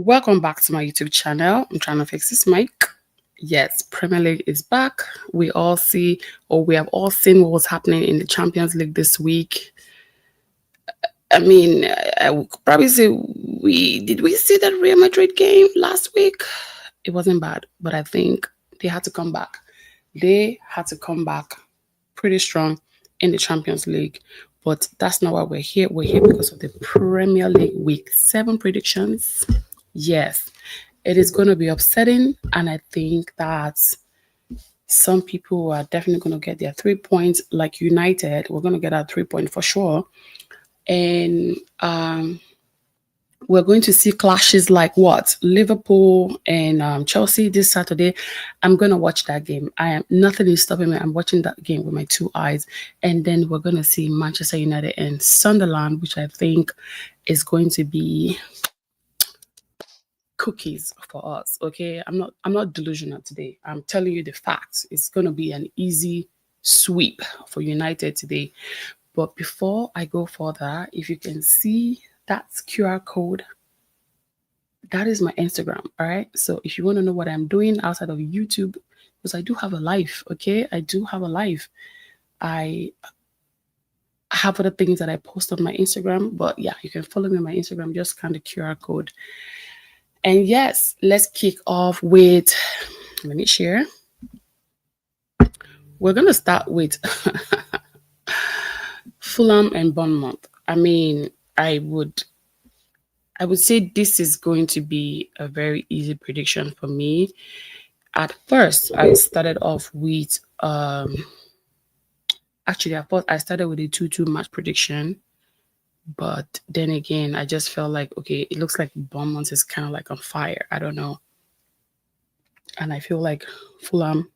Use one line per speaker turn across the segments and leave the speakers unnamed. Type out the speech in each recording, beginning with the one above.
Welcome back to my YouTube channel. I'm trying to fix this mic. Yes, Premier League is back. We have all seen what was happening in the Champions League this week. I mean, I would probably say we see that Real Madrid game last week? It wasn't bad, but I think they had to come back. They had to come back pretty strong in the Champions League. But that's not why we're here. We're here because of the Premier League Week 7 predictions. Yes, it is going to be upsetting. And I think that some people are definitely going to get their 3 points. Like United, we're going to get our 3 points for sure. And we're going to see clashes like what? Liverpool and Chelsea this Saturday. I'm going to watch that game. Nothing is stopping me. I'm watching that game with my 2 eyes. And then we're going to see Manchester United and Sunderland, which I think is going to be cookies for us. Okay, I'm not delusional today. I'm telling you the facts. It's going to be an easy sweep for United today. But before I go further, if you can see that QR code, that is my Instagram. All right. So if you want to know what I'm doing outside of YouTube, because I do have a life. Okay, I do have a life. I have other things that I post on my Instagram, but yeah, you can follow me on my Instagram. Just scan the QR code. And yes, let's kick off with, let me share. We're going to start with Fulham and Bournemouth. I mean, I would say this is going to be a very easy prediction for me. At first, I started off with actually I started with a 2-2 match prediction. But then again, I just felt like, okay, it looks like Bournemouth is kind of like on fire. I don't know. And I feel like Fulham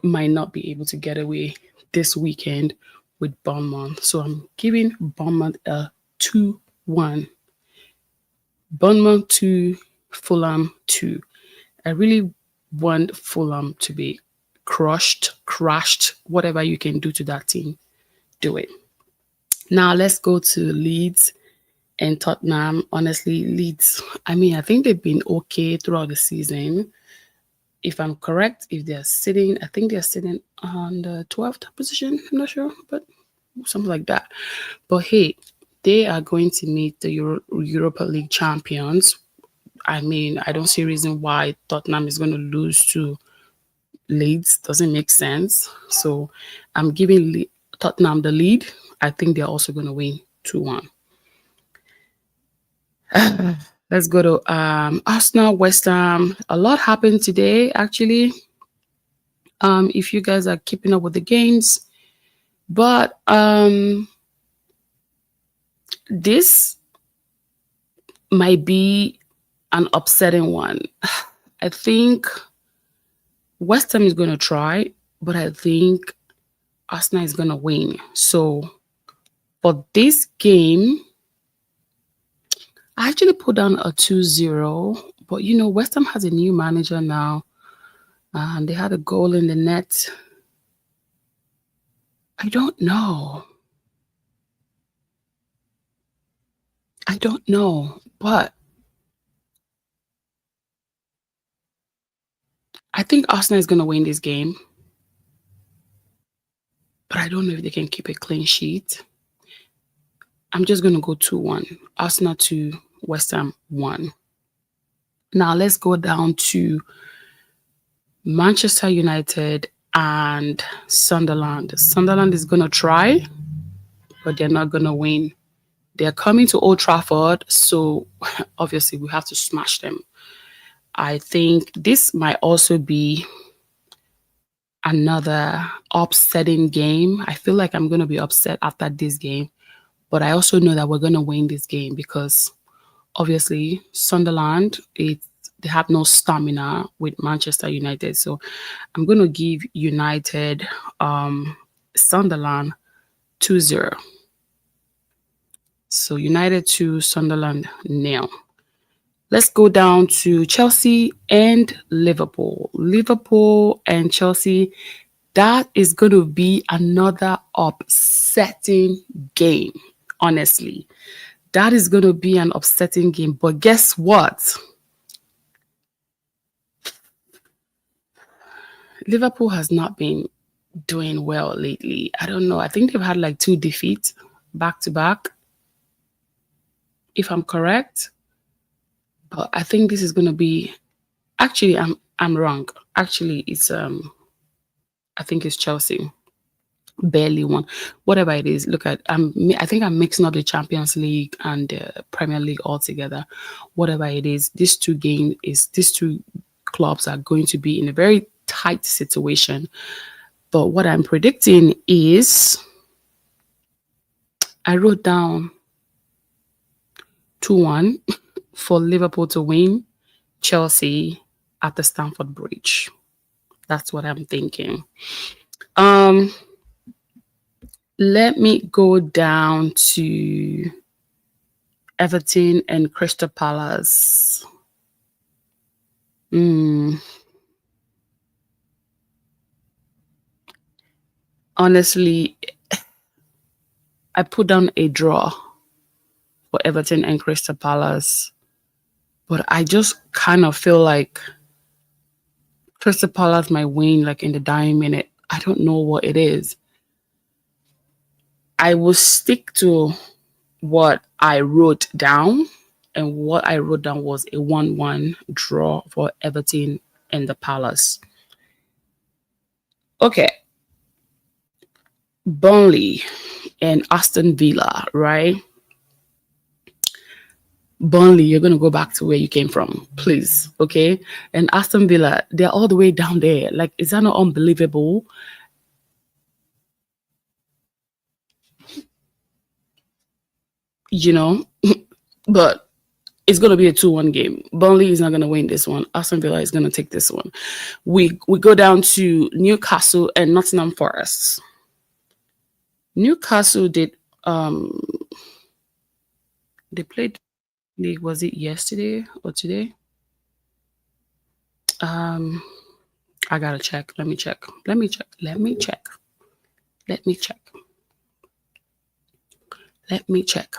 might not be able to get away this weekend with Bournemouth. So I'm giving Bournemouth a 2-1. Bournemouth 2, Fulham 2. I really want Fulham to be crushed, whatever you can do to that team, do it. Now let's go to Leeds and Tottenham. Honestly, Leeds, I mean, I think they've been okay throughout the season. If I'm correct, I think they're sitting on the 12th position. I'm not sure, but something like that. But hey, they are going to meet the Europa League champions. I mean, I don't see a reason why Tottenham is going to lose to Leeds. Doesn't make sense. So I'm giving Tottenham the lead. I think they're also going to win 2-1. Let's go to Arsenal, West Ham. A lot happened today, actually. If you guys are keeping up with the games. But this might be an upsetting one. I think West Ham is going to try, but I think Arsenal is going to win. So for this game, I actually put down a 2-0. But, you know, West Ham has a new manager now. And they had a goal in the net. I don't know. But I think Arsenal is going to win this game. But I don't know if they can keep a clean sheet. I'm just going to go 2-1. Arsenal 2, West Ham 1. Now let's go down to Manchester United and Sunderland. Sunderland is going to try, but they're not going to win. They're coming to Old Trafford, so obviously we have to smash them. I think this might also be another upsetting game. I feel like I'm going to be upset after this game, but I also know that we're going to win this game because obviously Sunderland, they have no stamina with Manchester United. So I'm going to give United Sunderland 2-0. So United 2, Sunderland 0. Let's go down to Chelsea and Liverpool. Liverpool and Chelsea, that is going to be another upsetting game, honestly. That is going to be an upsetting game. But guess what? Liverpool has not been doing well lately. I don't know. I think they've had like 2 defeats back to back, if I'm correct. But I think this is gonna be actually I'm wrong. Actually, it's I think it's Chelsea. Barely won. Whatever it is, look at I think I'm mixing up the Champions League and the Premier League altogether. Whatever it is, these two clubs are going to be in a very tight situation. But what I'm predicting is I wrote down 2-1 for Liverpool to win Chelsea at the Stamford Bridge. That's what I'm thinking. Let me go down to Everton and Crystal Palace. Honestly, I put down a draw for Everton and Crystal Palace, but I just kind of feel like Crystal Palace might win like in the dying minute. I don't know what it is. I will stick to what I wrote down, and what I wrote down was a 1-1 draw for Everton and the Palace. Okay. Burnley and Aston Villa, right? Burnley, you're going to go back to where you came from, please. Okay. And Aston Villa, they're all the way down there. Like, is that not unbelievable? You know, but it's going to be a 2-1 game. Burnley is not going to win this one. Aston Villa is going to take this one. We go down to Newcastle and Nottingham Forest. Newcastle did they played league, was it yesterday or today? I gotta check. Let me check. Let me check. Let me check. Let me check. Let me check.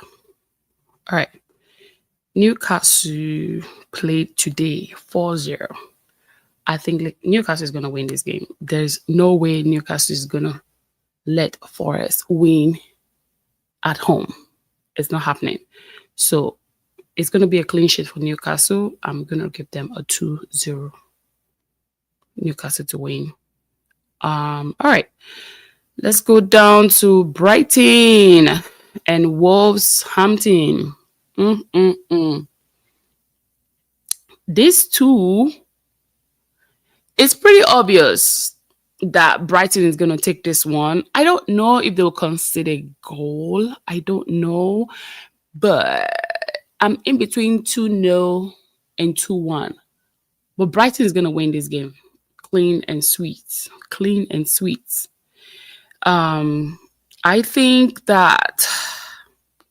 All right. Newcastle played today 4-0. I think like, Newcastle is going to win this game. There's no way Newcastle is going to let Forest win at home. It's not happening. So it's going to be a clean sheet for Newcastle. I'm going to give them a 2-0. Newcastle to win. All right. Let's go down to Brighton and Wolverhampton. These two, it's pretty obvious that Brighton is going to take this one. I don't know if they'll consider goal. I don't know. But I'm in between 2-0 and 2-1. But Brighton is going to win this game. Clean and sweet. Clean and sweet. I think that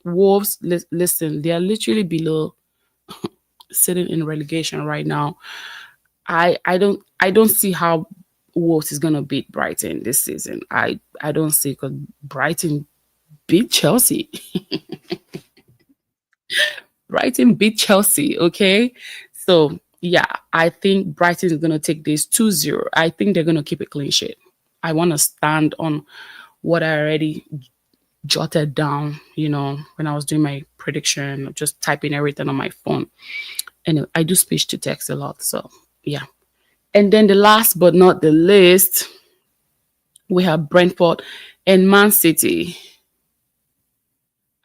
Wolves, listen, they are literally below, sitting in relegation right now. I don't see how Wolves is gonna beat Brighton this season. I don't see, because Brighton beat Chelsea. Brighton beat Chelsea, okay? So yeah, I think Brighton is gonna take this 2-0. I think they're gonna keep it clean sheet. I want to stand on what I already jotted down, when I was doing my prediction, just typing everything on my phone. And I do speech to text a lot. So yeah. And then the last but not the least, we have Brentford and Man City.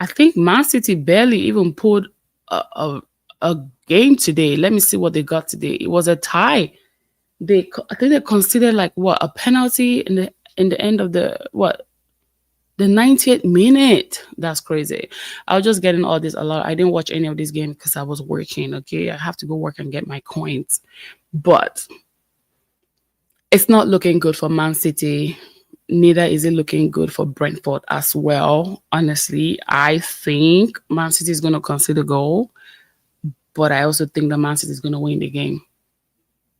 I think Man City barely even pulled a game today. Let me see what they got today. It was a tie. I think they considered like a penalty in the end of the 90th minute. That's crazy. I was just getting all this a lot. I didn't watch any of this game because I was working. Okay, I have to go work and get my coins, but it's not looking good for Man City. Neither is it looking good for Brentford as well. Honestly, I think Man City is going to consider goal, but I also think that Man City is going to win the game.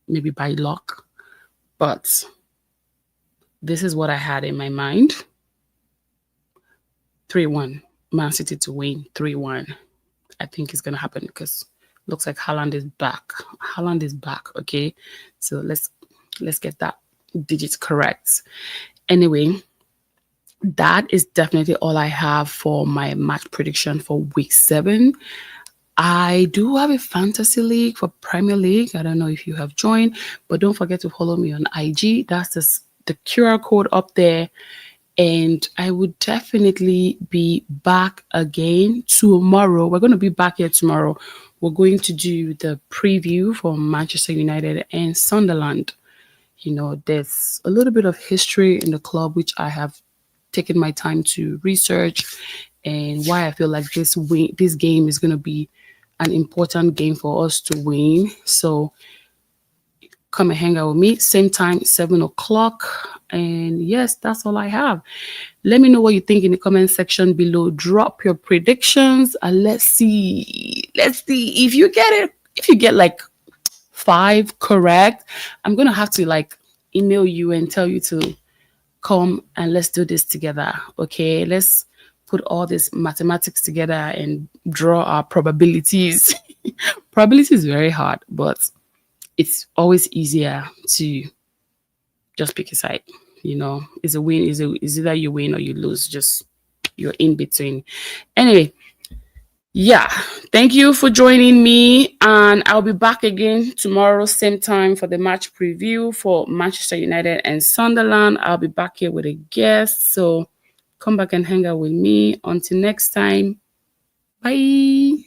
Maybe by luck. But this is what I had in my mind. 3-1. Man City to win 3-1. I think it's going to happen because looks like Haaland is back. Haaland is back, okay? So let's get that. digits correct. Anyway, that is definitely all I have for my match prediction for week 7. I do have a fantasy league for Premier League. I don't know if you have joined, but don't forget to follow me on IG. That's the QR code up there. And I would definitely be back again tomorrow. We're going to be back here tomorrow. We're going to do the preview for Manchester United and Sunderland. You know, there's a little bit of history in the club, which I have taken my time to research, and why I feel like this game is going to be an important game for us to win. So come and hang out with me, same time, 7 o'clock. And yes, that's all I have. Let me know what you think in the comment section below. Drop your predictions and let's see if you get it. If you get like 5 correct, I'm gonna have to like email you and tell you to come and let's do this together. Okay, let's put all this mathematics together and draw our probabilities. Probability is very hard, but it's always easier to just pick a side. You know, it's a win, is either you win or you lose, just you're in between. Anyway, yeah, thank you for joining me, and I'll be back again tomorrow, same time, for the match preview for Manchester United and Sunderland. I'll be back here with a guest, so come back and hang out with me. Until next time, bye.